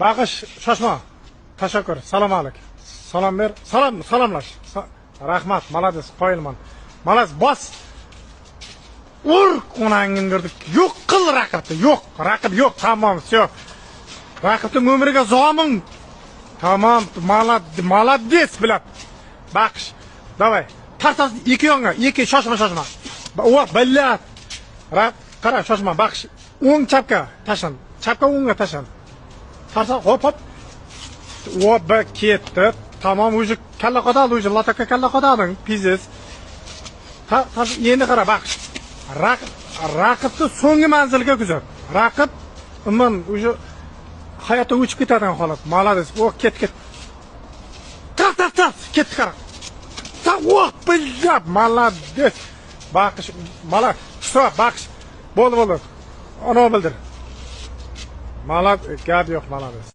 Bag'ish, shoshma. Tashakkur. Salom alaykum. Salom ber. Salomlash. Rahmat, malades, qoyilman. Malades, bos. Ur, onangni indirdik. Yo'q qil raqibni. Yo'q, raqib yo'q. Tamam, всё. Raqibning umriga zomin. Tamam, malades bilan. Baqish. Davay. Tartas ikki yonga, ikki shoshma. O, billat. Qara, shoshma, baqish. O'ng chapga tashlan. Chapga o'ngga tashlan. Tarsa hop. O, ketdi. Tamam, уже kalla qodadi, уже latakka kalla qodading. Pizes. Endi qara, baqish. Raqibni so'nggi manzilga kuzat. Raqib umuman уже hayotda o'chib ketadigan holat. Malades. O, ket. Tas. Ketdi qara. O, billat. Malades. Baqish. Baqish. Bo'ldi. Ona bildir. Malades, gap yo'q, malades.